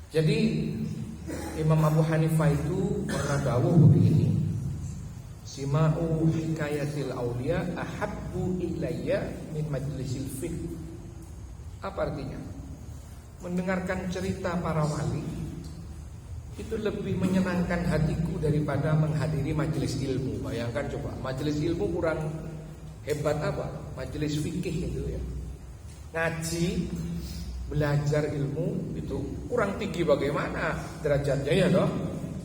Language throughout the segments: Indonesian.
Jadi Imam Abu Hanifah itu pernah dawuh begini, sima'u hikayatil awliya ahabbu ilayya min majlisil fiqh. Apa artinya? Mendengarkan cerita para wali itu lebih menyenangkan hatiku daripada menghadiri majelis ilmu. Bayangkan coba, majelis ilmu kurang hebat apa? Majelis fikih itu ya. Ngaji, belajar ilmu itu kurang tinggi bagaimana derajatnya ya dong.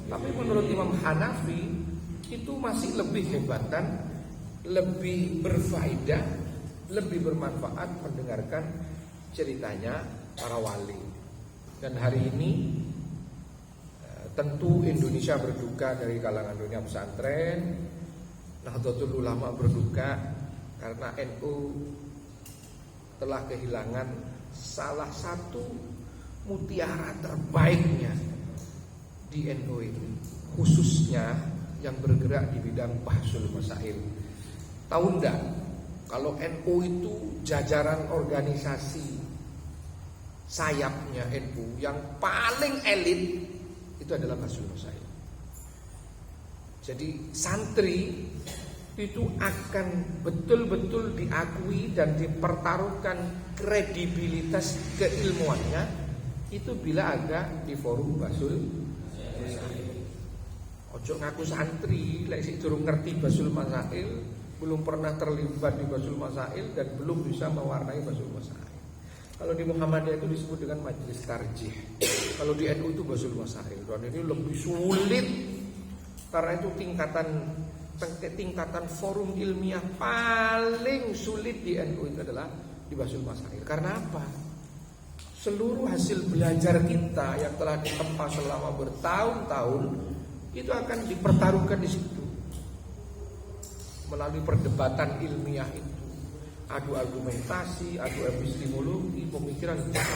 Tapi menurut Imam Hanafi itu masih lebih hebatan, lebih berfaedah, lebih bermanfaat mendengarkan ceritanya para wali. Dan hari ini tentu Indonesia berduka dari kalangan dunia pesantren, Nahdlatul Ulama berduka karena NU telah kehilangan salah satu mutiara terbaiknya di NU ini, khususnya yang bergerak di bidang bahsul masail. Tahu enggak, kalau NU itu jajaran organisasi sayapnya NU yang paling elit itu adalah bahsul masail. Jadi santri itu akan betul-betul diakui dan dipertaruhkan kredibilitas keilmuannya itu bila ada di forum bahsul masail. Ojo ngaku santri lek sik durung ngerti bahsul masail, belum pernah terlibat di bahsul masail dan belum bisa mewarnai bahsul masail. Kalau di Muhammadiyah itu disebut dengan majelis tarjih. Kalau di NU itu bahsul masail. Dan ini lebih sulit karena itu tingkatan forum ilmiah paling sulit di NU itu adalah di bahsul masail. Karena apa? Seluruh hasil belajar kita yang telah ditempa selama bertahun-tahun itu akan dipertaruhkan di situ melalui perdebatan ilmiah itu, adu argumentasi, adu epistemologi, pemikiran ya,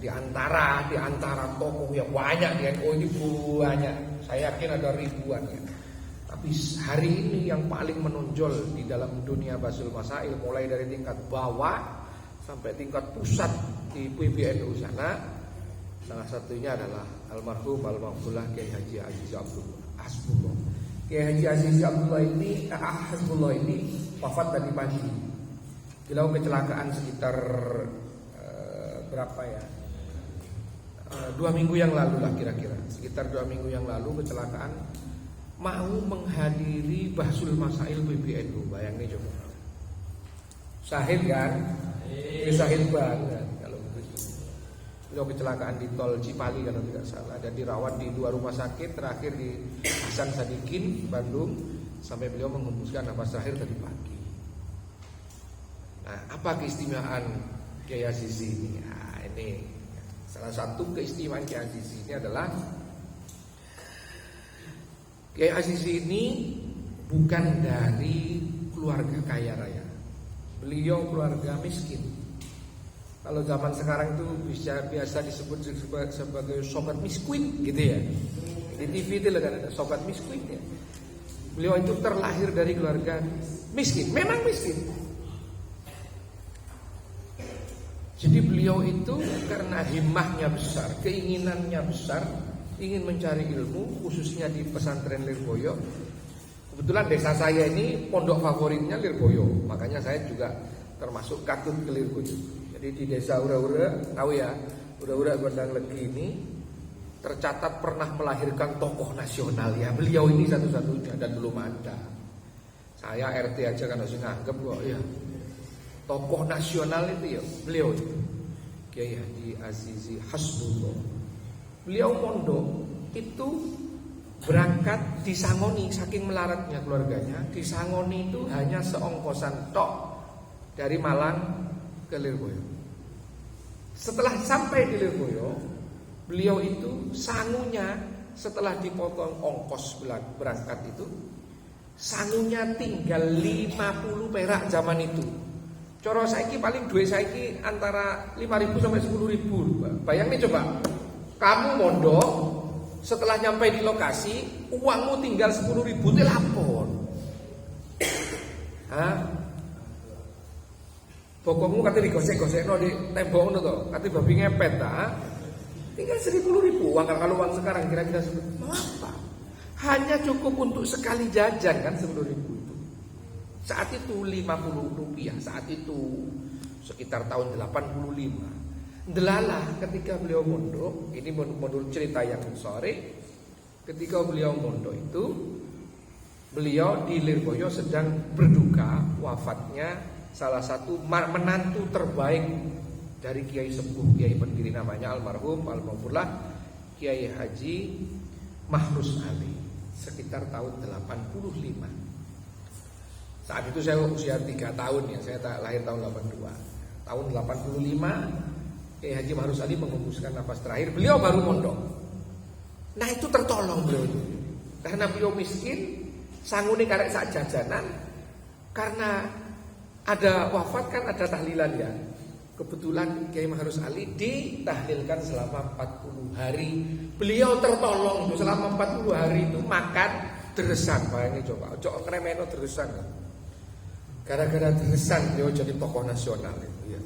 di antara tokoh yang banyak di NU ini banyak. Saya yakin ada ribuan ya. Tapi hari ini yang paling menonjol di dalam dunia bahsul masail mulai dari tingkat bawah sampai tingkat pusat di PBNU sana, salah satunya adalah almarhum al-maghfurlah Kiai Haji Aziz Hasbullah. Kiai Haji Aziz Hasbullah ini wafat tadi pagi. Beliau kecelakaan sekitar berapa ya? 2 minggu yang lalu lah kira-kira. Sekitar 2 minggu yang lalu kecelakaan, mau menghadiri bahsul masail PBNU. Bayangin coba. Sahid kan? Sahid banget kalau begitu. Beliau kecelakaan di tol Cipali kalau tidak salah, dan dirawat di 2 rumah sakit, terakhir di Hasan Sadikin Bandung, sampai beliau menghembuskan nafas terakhir tadi pagi. Nah, apa keistimewaan Kiai Aziz ini? Nah, ini salah satu keistimewaan Kiai Aziz ini adalah Kiai Aziz ini bukan dari keluarga kaya raya. Beliau keluarga miskin. Kalau zaman sekarang itu biasa disebut sebagai sobat miskin gitu ya. Di TV itu kan ada sobat miskin ya. Beliau itu terlahir dari keluarga miskin. Memang miskin. Jadi beliau itu karena himmahnya besar, keinginannya besar, ingin mencari ilmu khususnya di pesantren Lirboyo. Kebetulan desa saya ini pondok favoritnya Lirboyo, makanya saya juga termasuk katut ke Lirboyo. Jadi di desa Ura-Ura, tahu ya, Ura-Ura Gondang Legi ini tercatat pernah melahirkan tokoh nasional ya. Beliau ini satu-satunya dan belum ada. Saya RT aja kan harus nganggep kok ya. Tokoh nasional itu ya beliau itu, Kiai Haji Aziz Hasbullah. Beliau mondok itu berangkat di Sangoni, saking melaratnya keluarganya. Di Sangoni itu hanya seongkosan tok dari Malang ke Lirboyo. Setelah sampai di Lirboyo, beliau itu sangunya setelah dipotong ongkos berangkat itu, sangunya tinggal 50 perak zaman itu. Coro saiki paling duit saiki antara 5.000 sampai 10.000. Bayangin coba, kamu mondok, setelah nyampe di lokasi uangmu tinggal 10.000, telepon. Hah? Bokongmu kate digosek-gosekno di tembok ngono to, kate babi ngepet ta. Tinggal 10.000 uang. Kalau uang sekarang kira-kira mau apa? Hanya cukup untuk sekali jajan kan 10.000 itu. Saat itu 50 rupiah. Saat itu sekitar tahun 85. Delalah ketika beliau mondok, ini menurut cerita yang sore, ketika beliau mondok itu, beliau di Lirboyo sedang berduka wafatnya salah satu menantu terbaik dari Kiai Sepuh, Kiai pendiri namanya almarhum almarhumlah Kiai Haji Mahrus Ali, sekitar tahun 85. Saat itu saya usia 3 tahun ya, saya lahir tahun 82. Tahun 85 Kiai Haji Mahrus Ali mengembuskan nafas terakhir, beliau baru mondok. Nah itu tertolong beliau itu. Karena beliau miskin, sangguni karek sak jajanan. Karena ada wafat kan ada tahlilan ya. Kebetulan Kiai Mahrus Ali ditahlilkan selama 40 hari. Beliau tertolong itu selama 40 hari itu makan deresan. Bayangin coba, ojo ngremeno deresan. Gara-gara deresan beliau jadi tokoh nasional itu ya.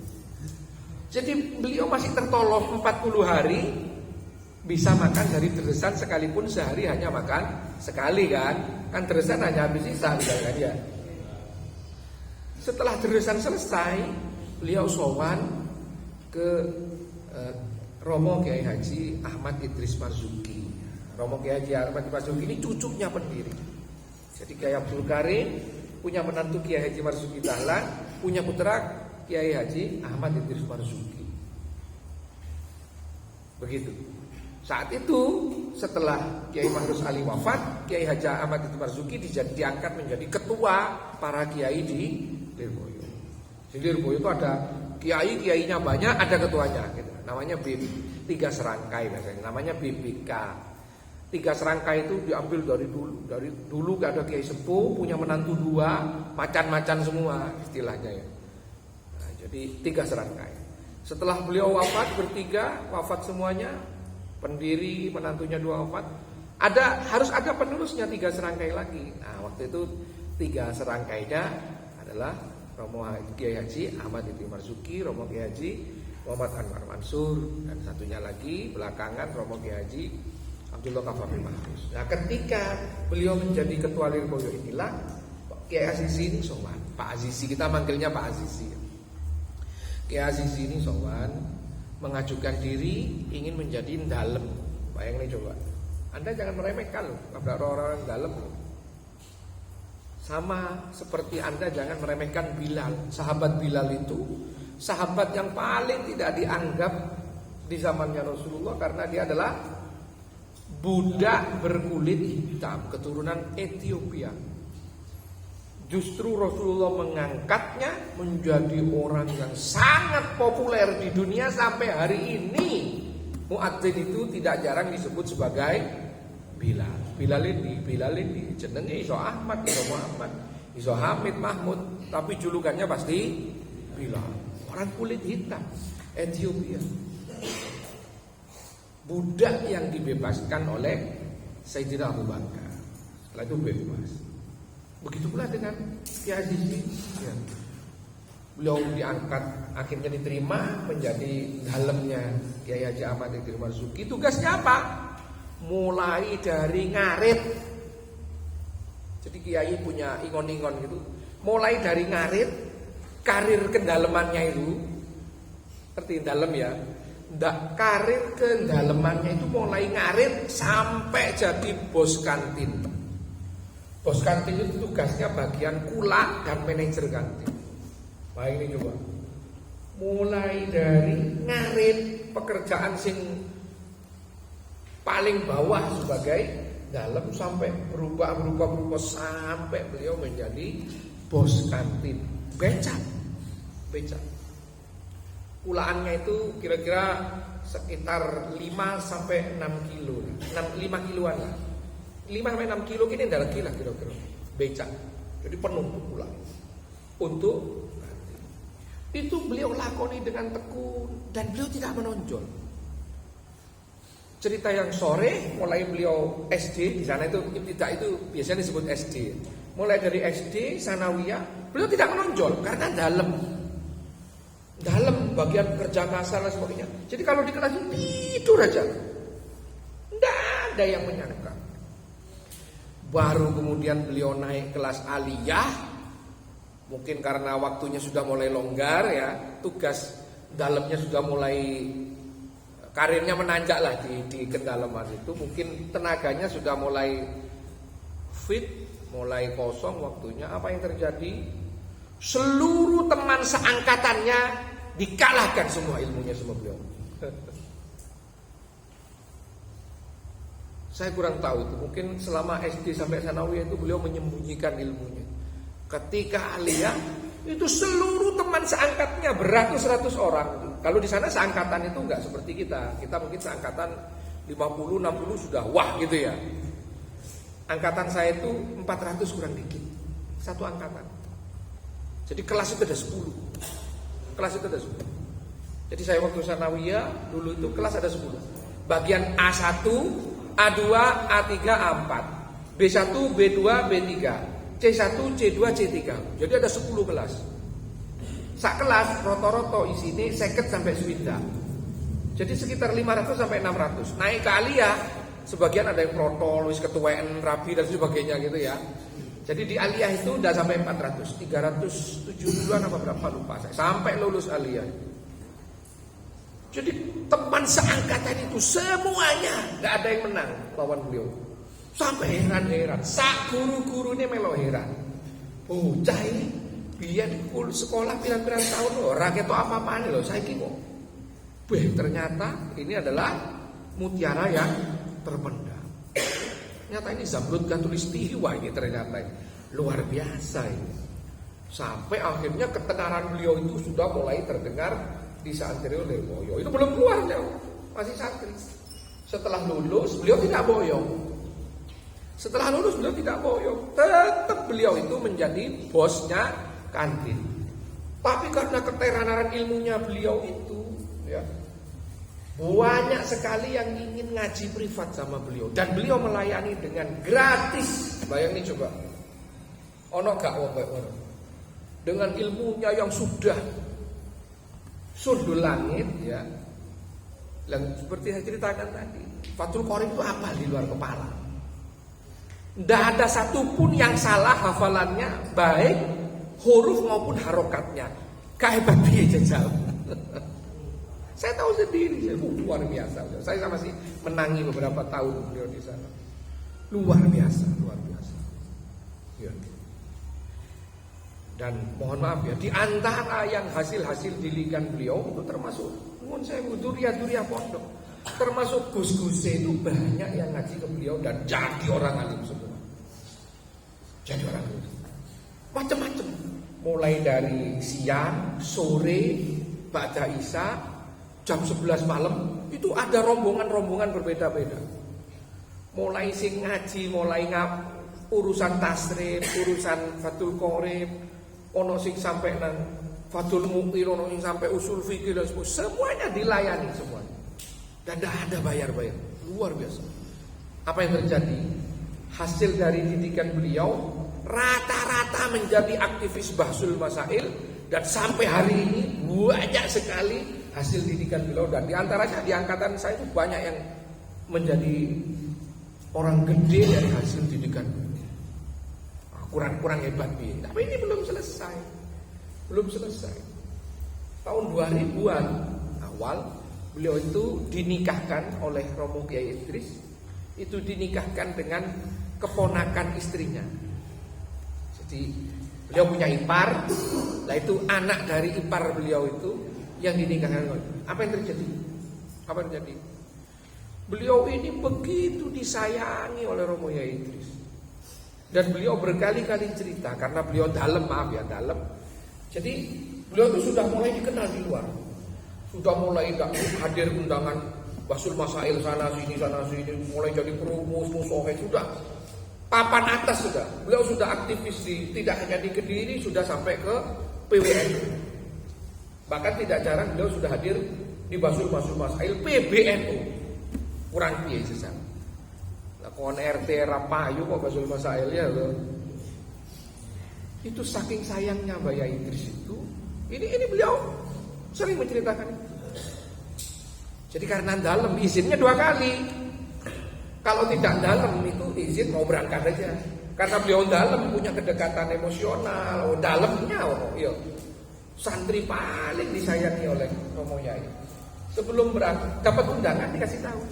Jadi beliau masih tertolong 40 hari bisa makan dari deresan, sekalipun sehari hanya makan sekali kan. Kan deresan hanya habis sisa kan ya. Setelah deresan selesai, beliau sowan ke Romo Kiai Haji Ahmad Idris Marzuki. Romo Kiai Haji Ahmad Idris Marzuki ini cucunya pendiri. Jadi Kiai Abdul Karim punya menantu Kiai Haji Marzuki Dahlan, punya putra Kiai Haji Ahmad Idris Marzuki. Begitu. Saat itu setelah Kiai Mahrus Ali wafat, Kiai Haji Ahmad Idris Marzuki diangkat menjadi ketua para kiai di Lirboyo. Di Lirboyo itu ada kiai-kiainya banyak, ada ketuanya gitu. Namanya 3 serangkai biasanya. Namanya BBK. 3 serangkai itu diambil dari dulu. Dari dulu gak ada Kiai Sepuh, punya menantu 2, macan-macan semua istilahnya ya. Jadi 3 serangkai. Setelah beliau wafat bertiga, wafat semuanya, pendiri, menantunya 2 wafat. Harus ada penerusnya 3 serangkai lagi. Nah waktu itu 3 serangkainya adalah Romo Kiai Haji Ahmad Idris Marzuki, Romo Kiai Haji Muhammad Anwar Mansur, dan satunya lagi belakangan Romo Kiai Haji Abdullah Kafafi Mahrus. Nah ketika beliau menjadi ketua Lirboyo inilah Kiai Azizi ini sowan. Pak Azizi, kita manggilnya Pak Azizi. Kiai Azizi ini sowan mengajukan diri ingin menjadi dalem. Bayangin coba. Anda jangan meremehkan loh, ada orang-orang dalem. Sama seperti Anda jangan meremehkan Bilal. Sahabat Bilal itu sahabat yang paling tidak dianggap di zamannya Rasulullah karena dia adalah budak berkulit hitam keturunan Ethiopia. Justru Rasulullah mengangkatnya menjadi orang yang sangat populer di dunia sampai hari ini. Muadzin itu tidak jarang disebut sebagai Bilal. Bilal ini jenenge iso Ahmad, iso Muhammad, iso Hamid, Mahmud, tapi julukannya pasti Bilal. Orang kulit hitam Ethiopia. Budak yang dibebaskan oleh Sayyidina Abu Bakar. Setelah itu bebas. Begitu pula dengan Kiai Azizi ya. Beliau diangkat, akhirnya diterima menjadi dalemnya Kiai Haji Ahmad Idris Marzuki. Tugasnya apa? Mulai dari ngarit. Jadi Kiai punya ingon-ingon gitu. Mulai dari ngarit, karir kedalemannya itu seperti dalam ya. Karir kedalemannya itu mulai ngarit sampai jadi bos kantin. Bos kantin itu tugasnya bagian kulak dan manajer kantin. Baik ini coba. Mulai dari ngarit, pekerjaan sing paling bawah sebagai dalam sampai berubah sampai beliau menjadi bos kantin. Becak. Kulaannya itu kira-kira sekitar 5 sampai 6 kilo. 5 kiloan lah. 5 sampai 6 kilo gini ndak lagi lah kira-kira. Becak. Jadi penuh pulang. Untuk itu beliau lakoni dengan tekun dan beliau tidak menonjol. Cerita yang sore mulai beliau SD di sana itu tidak itu biasanya disebut SD. Mulai dari SD sanawiyah beliau tidak menonjol karena dalam. dalam bagian kerja kasar dan sebagainya. Jadi kalau di kelas tidur aja, tidak ada yang menyangka. Baru kemudian beliau naik kelas aliyah, mungkin karena waktunya sudah mulai longgar ya, tugas dalamnya sudah mulai, karirnya menanjak lah di kedalaman itu, mungkin tenaganya sudah mulai fit, mulai kosong waktunya. Apa yang terjadi? Seluruh teman seangkatannya dikalahkan semua ilmunya sama beliau. Saya kurang tahu itu, mungkin selama SD sampai sanawiyah itu beliau menyembunyikan ilmunya. Ketika aliyah itu seluruh teman seangkatnya beratus-ratus orang. Kalau di sana seangkatan itu enggak seperti kita. Kita mungkin seangkatan 50, 60 sudah wah gitu ya. Angkatan saya itu 400 kurang dikit. Satu angkatan. Jadi kelas itu ada 10. Kelas itu ada 10. Jadi saya waktu sanawiyah dulu itu kelas ada 10. Bagian A1, A2, A3, A4, B1, B2, B3, C1, C2, C3. Jadi ada 10 kelas. Sak kelas roto-roto isine 50 sampai 70. Jadi sekitar 500 sampai 600. Naik ke aliyah, sebagian ada yang protol, wis ketuaan, rabi dan sebagainya gitu ya. Jadi di aliyah itu udah sampai 400, 370-an apa berapa lupa saya. Sampai lulus aliyah. Jadi teman seangkatan itu semuanya nggak ada yang menang lawan beliau. Sampai heran-heran, sak guru-guru ini melo heran. Bocah ini biar di sekolah pirang-pirang tahun loh, rakyat itu apa-apaan loh, saya kira. Ternyata ini adalah mutiara yang terpendam. Ternyata ini Zamrud Katulistiwa ini ternyata luar biasa ini. Sampai akhirnya ketenaran beliau itu sudah mulai terdengar di Santri Lirboyo. Itu belum keluar jauh, masih santri. Setelah lulus beliau tidak boyong. Setelah lulus beliau tidak boyong. Tetap beliau itu menjadi bosnya kantin. Tapi karena ketenaran ilmunya beliau itu, ya, banyak sekali yang ingin ngaji privat sama beliau. Dan beliau melayani dengan gratis. Bayangin coba. Ono gak wong dengan ilmunya yang sudah sundul langit ya. Dan seperti saya ceritakan tadi, Fathul Qorib itu apa di luar kepala. Tidak ada satupun yang salah hafalannya, baik huruf maupun harokatnya. Kahebat piye jajal. Saya tahu sendiri, luar biasa. Saya masih menangi beberapa tahun beliau di sana. Luar biasa, luar biasa. Ya. Dan mohon maaf ya, di antara yang hasil-hasil dilikan beliau itu termasuk mohon saya duriah pondok, termasuk gus-gusnya itu banyak yang ngaji ke beliau dan jadi orang alim semua. Jadi orang alim. Macam-macam. Mulai dari siang, sore, ba'da isya, jam 11 malam itu ada rombongan-rombongan berbeda-beda. Mulai sing ngaji, mulai urusan tasrif, urusan Fathul Qorib, ono sing sampai nang Fathul Muqir, ono sing sampai usul fikih dan semuanya dilayani semuanya. Dan tidak ada bayar-bayar. Luar biasa. Apa yang terjadi? Hasil dari didikan beliau rata-rata menjadi aktivis bahsul masail dan sampai hari ini banyak sekali hasil didikan beliau dan diantaranya di angkatan saya itu banyak yang menjadi orang gede dari hasil didikan beliau. Kurang hebat ini, tapi ini belum selesai. Tahun 2000-an awal beliau itu dinikahkan oleh Romo Kiai Idris. Itu dinikahkan dengan keponakan istrinya. Jadi beliau punya ipar, lah itu anak dari ipar beliau itu yang dinikahkan. Apa yang terjadi? Beliau ini begitu disayangi oleh Romo Kiai Idris. Dan beliau berkali-kali cerita karena beliau dalam. Jadi beliau itu sudah mulai dikenal di luar. Sudah mulai hadir undangan Basul Masail sana sini, mulai jadi perumus, musohe, sudah papan atas sudah. Beliau sudah aktivis tidak hanya di Kediri, sudah sampai ke PWN. Bahkan tidak jarang beliau sudah hadir di Basul Masail PBNU. Kurang piye sesat. Kon RT rapayu kok Basul Masail ya loh. Itu saking sayangnya Mbak Idris itu. Ini beliau Sering menceritakan itu. Jadi karena dalam izinnya 2 kali. Kalau tidak dalam itu izin mau berangkat aja. Karena beliau dalam punya kedekatan emosional, dalamnya iya. Santri paling disayangi oleh Romo Yai. Sebelum berangkat dapat undangan dikasih tahu.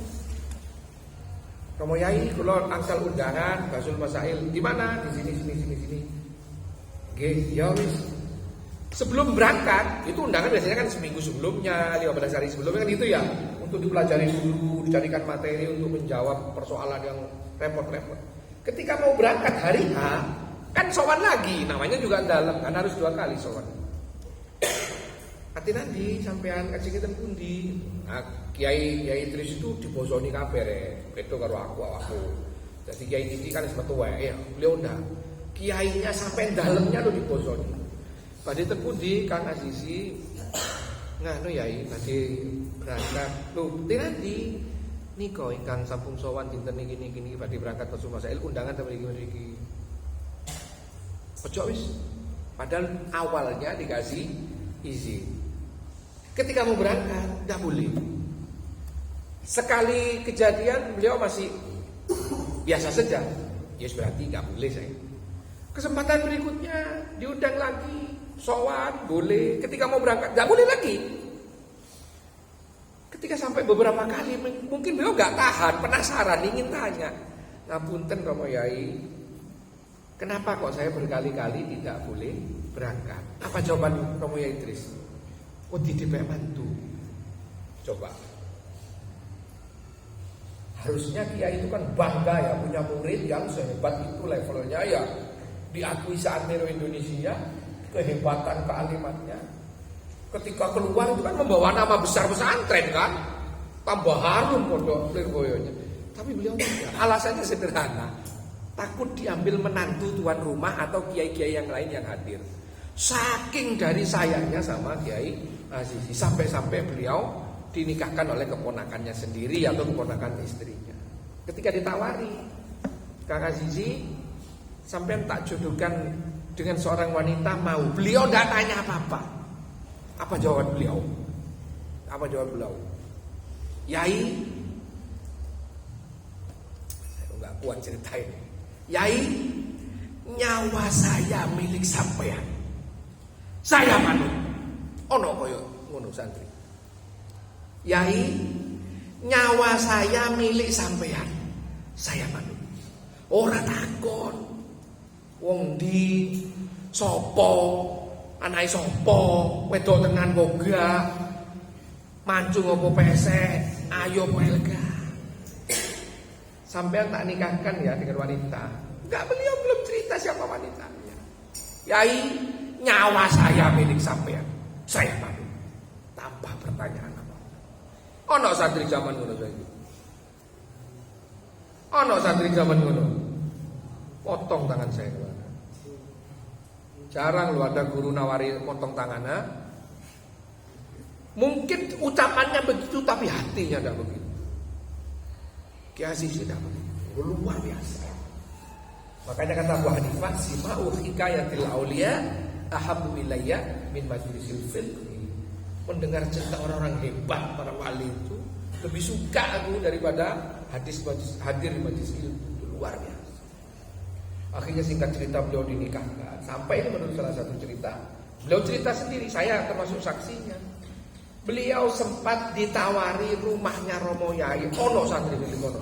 Romo Yai kalau angsal undangan Basul Masail di mana? Di sini. Nggih, ya wis. Sebelum berangkat, itu undangan biasanya kan seminggu sebelumnya, 15 hari sebelumnya kan itu ya, untuk dipelajari dulu, dicarikan materi untuk menjawab persoalan yang repot-repot. Ketika mau berangkat hari H, kan sowan lagi, namanya juga dalam, kan harus 2 kali sowan. Hati-hati sampean kaji kita pundi. Nah, Kiai Idris itu dibosoni kabeh itu karo aku. Jadi Kiai Idris kan wis metu wae ya, beliau ndak. Kiainya sampai dalamnya lo dibosoni. Badhe terpundi Kang Azizi nganu Yai badhe berangkat. Lho, nanti nika ingkang sampun sowan dinten niki badhe berangkat ke Sumasail undangan ta mriki. Ojo wis. Padahal awalnya dikasih izin. Ketika mau berangkat enggak boleh. Sekali kejadian beliau masih biasa saja. Ya berarti enggak boleh saya. Kesempatan berikutnya diundang lagi. Sowan boleh, ketika mau berangkat nggak boleh lagi. Ketika sampai beberapa kali mungkin beliau nggak tahan, penasaran, ingin tanya. Ngapunten Romo Yai, kenapa kok saya berkali-kali tidak boleh berangkat? Apa jawaban Romo Yai Idris? Oh titip mantu. Coba. Harusnya Kiai itu kan bangga ya punya murid yang sehebat itu levelnya ya diakui seantero Indonesia. Kehebatan kealimannya. Ketika keluar itu kan membawa nama besar pesantren kan, tambah harum pondok Lirboyonya. Tapi beliau tidak. Alasannya sederhana, takut diambil menantu tuan rumah atau kiai-kiai yang lain yang hadir. Saking dari sayangnya sama Kiai Azizi, sampai-sampai beliau dinikahkan oleh keponakannya sendiri atau keponakan istrinya. Ketika ditawari, Kang Azizi, sampean tak jodohkan dengan seorang wanita, mau. Beliau tidak tanya apa-apa. Apa jawaban beliau? Yai, saya nggak kuat ceritain. Yai, nyawa saya milik sampean. Saya manut. Ono koyo ngono santri. Yai, nyawa saya milik sampean. Saya manut. Ora takon. Wong di sopo, anake sopo, wedok tenan boga, mancung opo pesek, ayo pelga. Sampean tak nikahkan ya dengan wanita. Enggak, beliau belum cerita siapa wanitanya. Yai, nyawa saya milik sampean. Saya manut. Tanpa pertanyaan apa. Ono santri zaman ngono saiki. Ono santri zaman ngono. Potong tangan saya. Jarang lu ada guru nawari potong tangannya. Mungkin ucapannya begitu tapi hatinya tidak begitu. Kiai Aziz tidak begitu. Luar biasa. Makanya kata Abu Hanifah, sima'u hikayatil auliya ahabbu ilayya min majlisil fiqh. Mendengar cerita orang-orang hebat, para wali itu lebih suka aku daripada hadir di majlis ilmu. Itu luar biasa. Akhirnya singkat cerita beliau dinikahkan. Sampai ini menurut salah satu cerita, beliau cerita sendiri, saya termasuk saksinya. Beliau sempat ditawari rumahnya Romo Yai. Ono santri ini kono.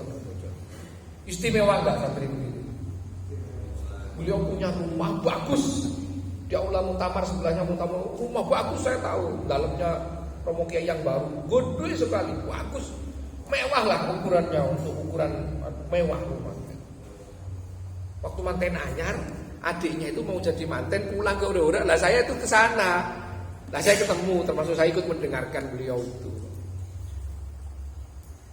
Istimewa enggak santri ini? Beliau punya rumah bagus. Di aula muktamar sebelahnya muktamar, rumah bagus saya tahu. Dalamnya Romo Kiai yang baru, gede sekali, bagus. Mewah lah ukurannya, untuk ukuran mewah rumahnya. Waktu manten anyar, adiknya itu mau jadi manten pulang ke Ura-Ura. Lah saya itu ke sana. Lah saya ketemu, termasuk saya ikut mendengarkan beliau itu.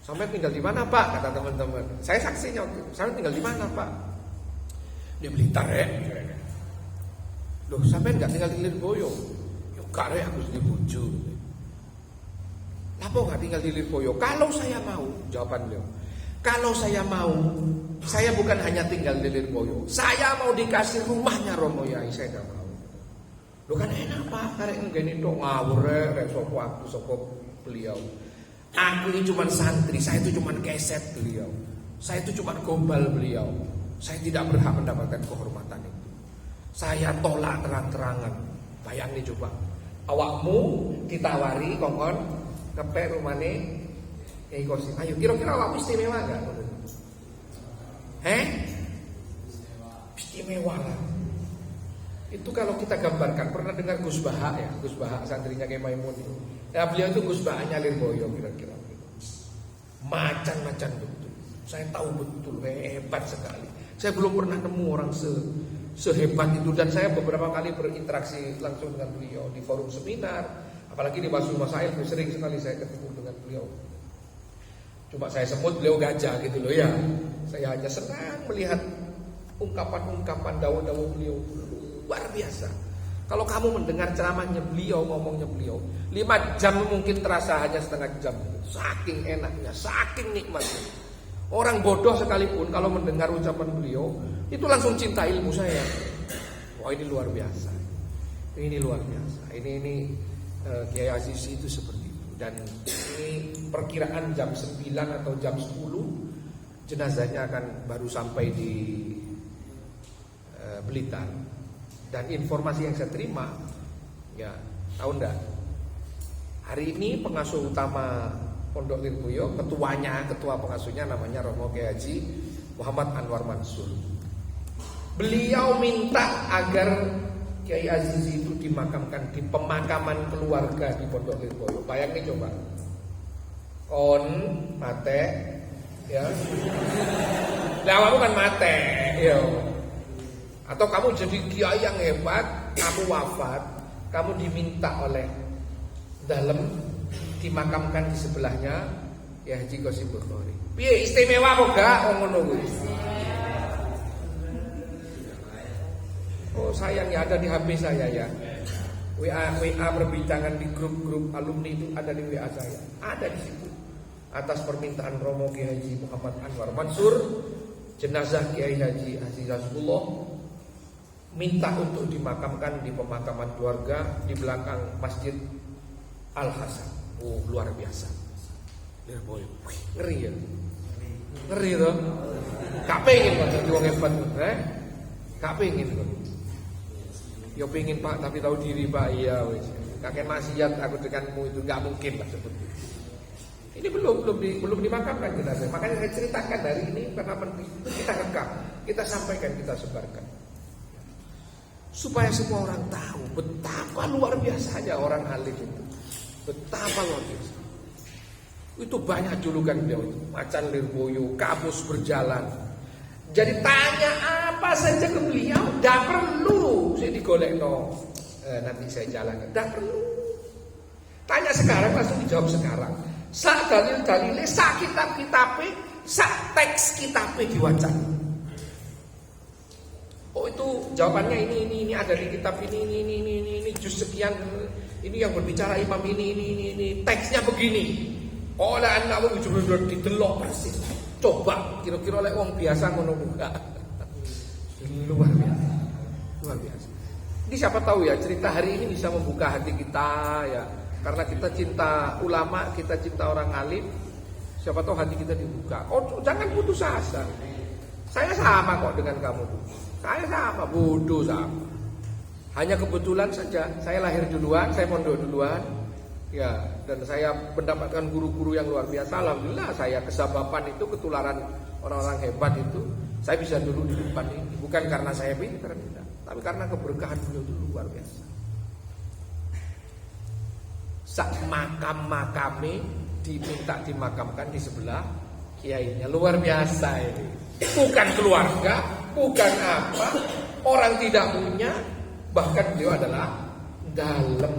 Sampai tinggal di mana Pak? Kata teman-teman. Saya saksinya waktu itu. Sampai tinggal di mana Pak? Di Blitar ya. Loh sampai nggak tinggal di Lirboyo? Ya enggak ya, aku di Bojo. Kenapa nggak tinggal di Lirboyo? Kalau saya mau, jawaban beliau. Kalau saya mau, saya bukan hanya tinggal di Lirboyo. Saya mau dikasih rumahnya Romo Yai, saya tidak mau. Lo kan enak Pak, karek ngene tok ngawur rek sapa beliau. Aku ini cuma santri, saya itu cuma keset beliau. Saya itu cuma gombal beliau. Saya tidak berhak mendapatkan kehormatan itu. Saya tolak terang-terangan. Bayangin coba, awakmu ditawari kongkon kepek rumane Kiai Qasim. Ayo kira-kira awakmu istimewa enggak? Istimewa lah. Itu kalau kita gambarkan, pernah dengar Gus Baha ya, Gus Baha santrinya Kiai Maimun itu. Ya beliau itu Gus Bahanya Lirboyo kira-kira. Macan-macan betul. Saya tahu betul, hebat sekali. Saya belum pernah nemu orang sehebat itu, dan saya beberapa kali berinteraksi langsung dengan beliau di forum seminar, apalagi di Basul Masail, sering sekali saya ketemu dengan beliau. Cuma saya sebut beliau gajah gitu loh ya. Saya hanya senang melihat ungkapan-ungkapan daun-daun beliau luar biasa. Kalau kamu mendengar ceramahnya beliau, ngomongnya beliau 5 jam mungkin terasa hanya setengah jam. Saking enaknya, saking nikmatnya. Orang bodoh sekalipun kalau mendengar ucapan beliau itu langsung cinta ilmu saya. Wah ini luar biasa. Ini luar biasa. Ini Kiai Aziz itu seperti itu. Dan ini perkiraan jam 9 atau jam 10 jenazahnya akan baru sampai di Blitar. Dan informasi yang saya terima, ya tahu enggak? Hari ini pengasuh utama Pondok Lirboyo, ketua pengasuhnya namanya Romo Kiai Haji Muhammad Anwar Mansur. Beliau minta agar Kiai Aziz itu dimakamkan di pemakaman keluarga di Pondok Lirboyo. Bayangin coba, kon mate, ya, lawamu kan mate, ya. Atau kamu jadi kiai yang hebat, kamu wafat, kamu diminta oleh dalam dimakamkan di sebelahnya ya Haji Qasim Bukhari. Piye istimewa apa gak ngono kuwi? Oh sayang ya, ada di HP saya ya. WA perbincangan di grup-grup alumni itu ada di WA saya. Ada di situ. Atas permintaan Romo Kiai Haji Muhammad Anwar Mansur, jenazah Kiai Haji Aziz Hasbullah minta untuk dimakamkan di pemakaman keluarga di belakang Masjid Al-Hasan. Oh luar biasa. Ngeri ya. Ngeri loh. Gak pengen Pak jadi wong hebat, gak pengen loh. Ya pengen Pak, tapi tahu diri Pak. Iya wis. Kakek maksiat aku denganmu itu gak mungkin lah seperti itu. Ini belum dimakamkan jenazah. Makanya saya ceritakan hari ini karena penting. Kita rekam, kita sampaikan, kita sebarkan. Supaya semua orang tahu betapa luar biasanya orang alim itu. Betapa luar biasa. Itu banyak julukan beliau itu. Macan Lirboyo, kabus berjalan. Jadi tanya apa saja ke beliau, tidak perlu saya digolek nanti saya jalankan. Tidak perlu. Tanya sekarang langsung dijawab sekarang. Sak dalil-dalile, sak kitab-kitabe, sak teks kitabe diwaca. Oh itu jawabannya ini ada di kitab ini juz sekian, ini yang berbicara imam ini teksnya begini. Oh lah anak bener didelok persis. Coba kira-kira oleh wong biasa ngono buka. Luar biasa. Luar biasa. Ini siapa tahu ya cerita hari ini bisa membuka hati kita ya. Karena kita cinta ulama, kita cinta orang alim. Siapa tahu hati kita dibuka. Oh jangan putus asa. Saya sama kok dengan kamu tuh. Saya sama, bodoh sama. Hanya kebetulan saja saya lahir duluan, saya mondok duluan. Ya, dan saya mendapatkan guru-guru yang luar biasa. Alhamdulillah saya kesababan itu, ketularan orang-orang hebat itu. Saya bisa duduk di depan ini. Bukan karena saya pintar, tidak. Tapi karena keberkahan beliau itu luar biasa. Sak makam-makame diminta dimakamkan di sebelah kiainya. Luar biasa ini. Bukan keluarga, bukan apa, orang tidak punya, bahkan beliau adalah dalam.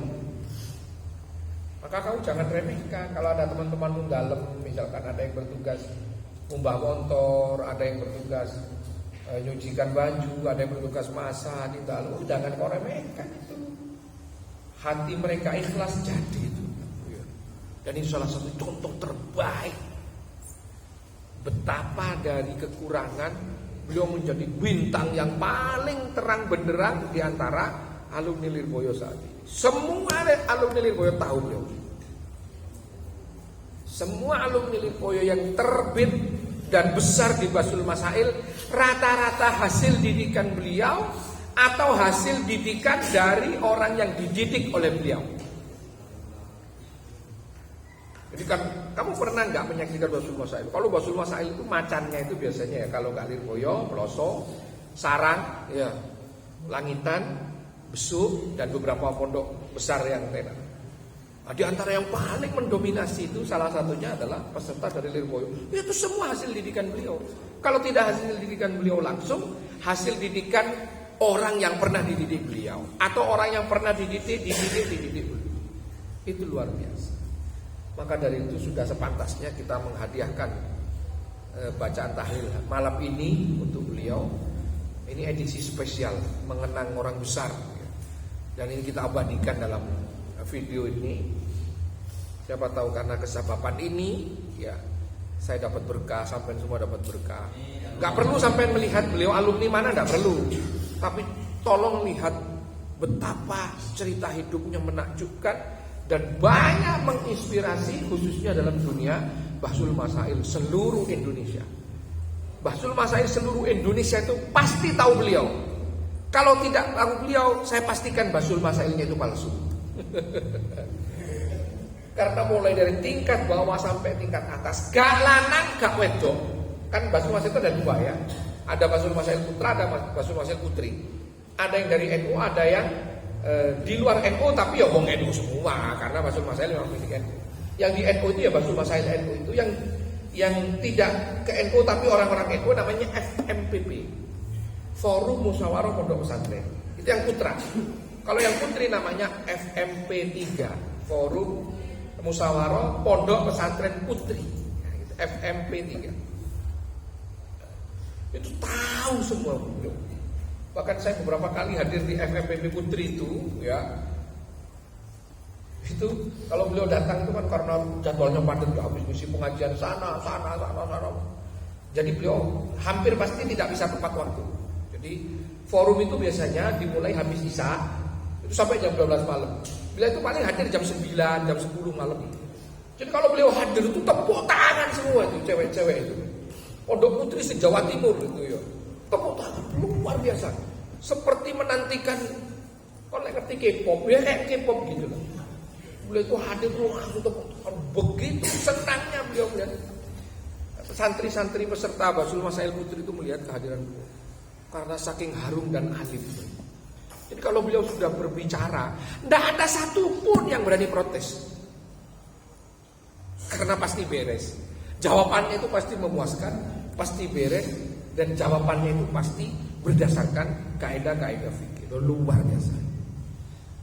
Maka kamu jangan remehkan kalau ada teman-temanmu dalam, misalkan ada yang bertugas ngumbah motor, ada yang bertugas nyucikan baju, ada yang bertugas masak di dalam, jangan kau remehkan itu. Hati mereka ikhlas jadi itu. Dan ini salah satu contoh terbaik betapa dari kekurangan beliau menjadi bintang yang paling terang benderang di antara alumni Lirboyo saat ini. Semua alumni Lirboyo tahu beliau. Semua alumni Lirboyo yang terbit dan besar di Basul Masail rata-rata hasil didikan beliau atau hasil didikan dari orang yang dididik oleh beliau. Jadi kan kamu pernah nggak menyaksikan Basul Masail? Kalau Basul Masail itu macannya itu biasanya ya kalau nggak Lirboyo, Peloso, Sarang, ya Langitan, Besuk dan beberapa pondok besar yang tenar. Nah, di antara yang paling mendominasi itu salah satunya adalah peserta dari Lirboyo. Itu semua hasil didikan beliau. Kalau tidak hasil didikan beliau langsung, hasil didikan orang yang pernah dididik beliau atau orang yang pernah dididik beliau. Itu luar biasa. Maka dari itu sudah sepantasnya kita menghadiahkan bacaan tahlil malam ini untuk beliau. Ini edisi spesial mengenang orang besar. Dan ini kita abadikan dalam video ini. Siapa tahu karena kesababan ini ya saya dapat berkah, sampai semua dapat berkah. Gak perlu sampai melihat beliau alumni mana, gak perlu. Tapi tolong lihat betapa cerita hidupnya menakjubkan dan banyak menginspirasi khususnya dalam dunia Bahsul Masail seluruh Indonesia. Bahsul Masail seluruh Indonesia itu pasti tahu beliau. Kalau tidak tahu beliau, saya pastikan Bahsul Masailnya itu palsu. Karena mulai dari tingkat bawah sampai tingkat atas, gak lanang gak wedok. Kan Bahsul Masail itu ada dua ya. Ada Bahsul Masail putra, ada Bahsul Masail putri. Ada yang dari NU, ada yang di luar NU tapi ya wong NU semua. Karena Bahsul Masail memang milik NU. Yang di NU itu ya Bahsul Masail NU itu yang tidak ke NU tapi orang-orang NU namanya FMPP, Forum Musyawarah Pondok Pesantren. Itu yang putra. Kalau yang putri namanya FMP3, Forum Musyawarah Pondok Pesantren Putri. FMP3. Itu tahu semua beliau. Bahkan saya beberapa kali hadir di FMPP Putri itu ya. Itu kalau beliau datang itu kan karena jadwalnya padat, habis misi pengajian sana. Jadi beliau hampir pasti tidak bisa tepat waktu. Jadi forum itu biasanya dimulai habis isya itu sampai jam 12 malam. Beliau itu paling hadir jam 9, jam 10 malam. Jadi kalau beliau hadir itu tepuk tangan semua itu cewek-cewek itu. Pondok Putri se-Jawa Timur itu ya. Tepuk tangan luar biasa. Seperti menantikan kalau ngerti K-pop ya kayak K-pop gitu loh. Beliau itu hadir langsung tepuk tangan. Begitu senangnya beliau melihat santri-santri peserta Bahsul Masail Putri itu melihat kehadiran beliau. Karena saking harum dan alim. Jadi kalau beliau sudah berbicara, tidak ada satupun yang berani protes. Karena pasti beres. Jawabannya itu pasti memuaskan, pasti beres, dan jawabannya itu pasti berdasarkan kaidah-kaidah fikih. Luar biasa.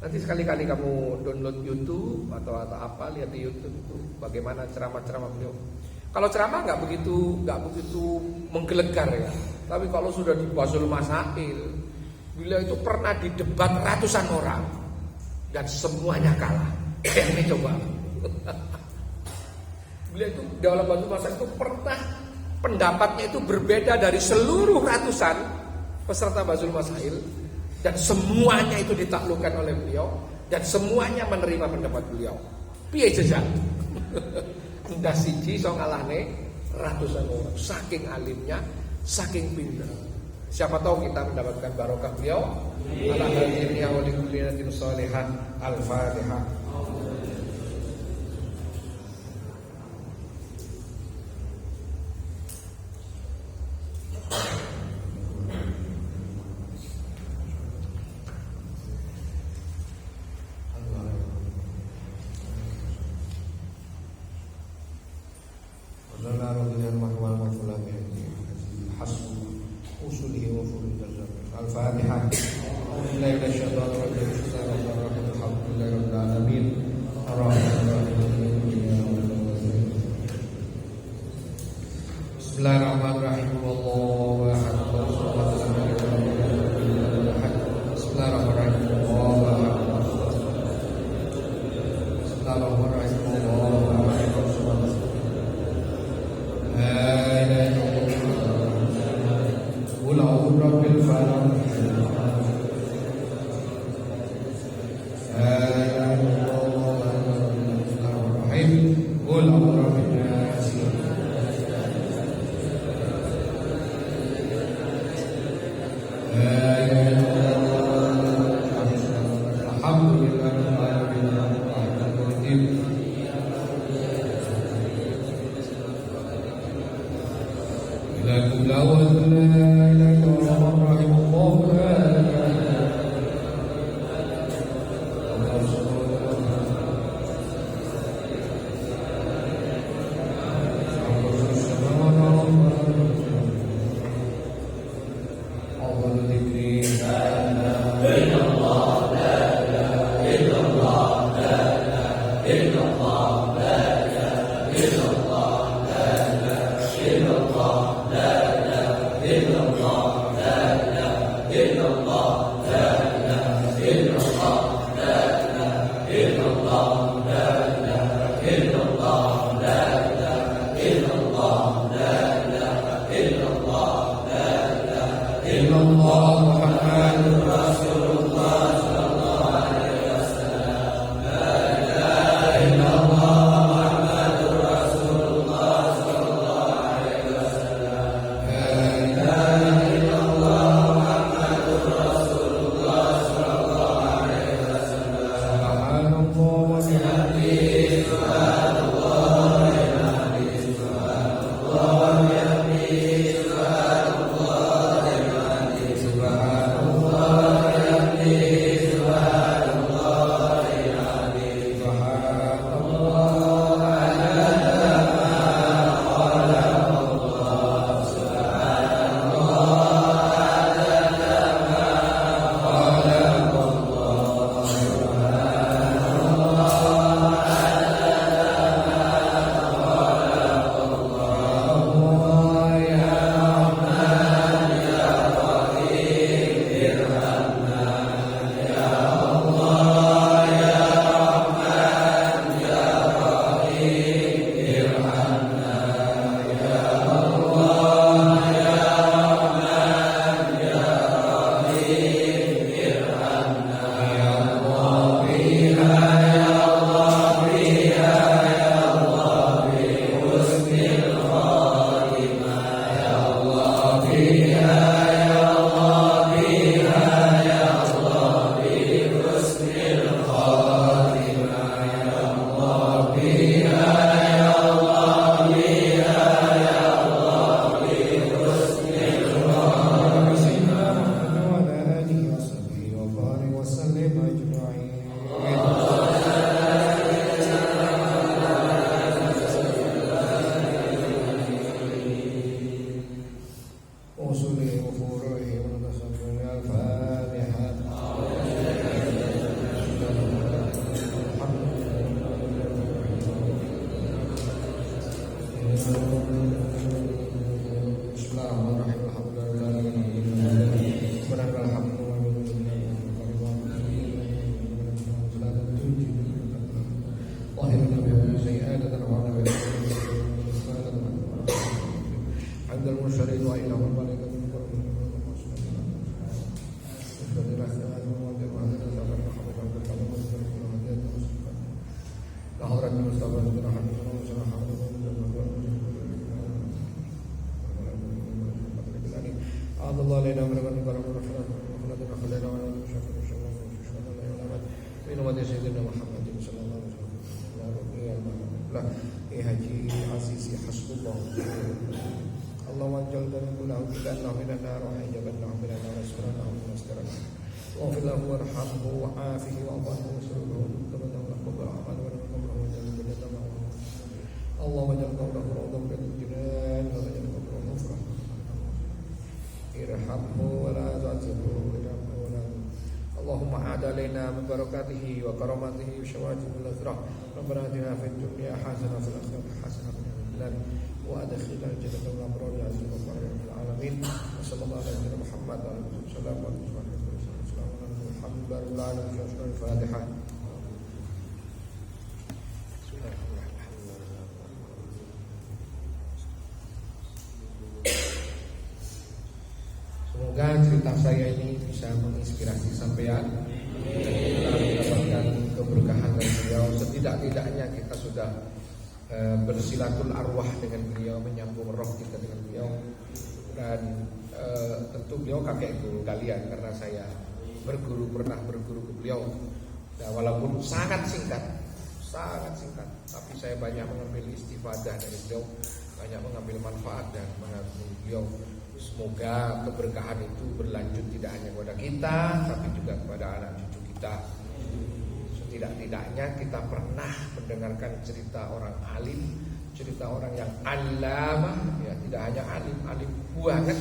Nanti sekali-kali kamu download YouTube atau apa, lihat di YouTube itu bagaimana ceramah-ceramah beliau. Kalau ceramah nggak begitu menggelegar ya. Tapi kalau sudah di Bahsul Masail, beliau itu pernah didebat ratusan orang dan semuanya kalah. Ini coba. Beliau itu dalam Bahsul Masail itu pernah pendapatnya itu berbeda dari seluruh ratusan peserta Bahsul Masail dan semuanya itu ditaklukkan oleh beliau dan semuanya menerima pendapat beliau. Piye jejak? Ndak siji iso ngalahne ratusan orang. Saking alimnya, saking pintar. Siapa tahu kita mendapatkan barokah beliau. Ala hadhihi wa li kulli natin shalihan. Al-Fatihah. Bismillahirrahmanirrahim. Wallahu a'lam. Bismillahirrahmanirrahim. Qul a'udzu birabbil falaq. بركاته وكرامته وشواهده الأزرع ربنا آتنا في الدنيا حسنة وفي الآخرة حسنة وقنا عذاب النار وأدخلنا الجنة مع الأبرار يا عزيز الغفار يا رب العالمين وصلى الله على سيدنا محمد وعلى آله وصحبه وسلم الحمد لله رب العالمين في أشهر الفاتحة. Semoga cerita saya ini bisa menginspirasi sampean, mendapatkan keberkahan dari beliau. Setidak-tidaknya kita sudah bersilatul arwah dengan beliau, menyambung roh kita dengan beliau. Dan tentu beliau kakek guru kalian karena saya pernah berguru ke beliau. Nah, walaupun sangat singkat sangat singkat, tapi saya banyak mengambil istifadah dari beliau, banyak mengambil manfaat dan mengagumi beliau. Semoga keberkahan itu berlanjut tidak hanya kepada kita, tapi juga kepada anak cucu kita. Setidak-tidaknya kita pernah mendengarkan cerita orang alim, cerita orang yang alamah, ya, tidak hanya alim banget.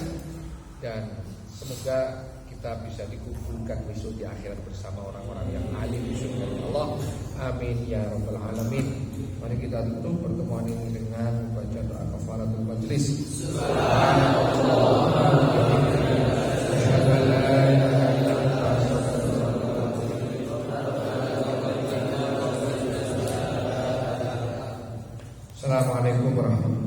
Dan semoga kita bisa dikumpulkan besok di akhirat bersama orang-orang yang alim di surga Allah. Amin ya rabbal alamin. Mari kita tutup pertemuan ini dengan baca doa kafaratul majlis. Assalamualaikum warahmatullahi wabarakatuh.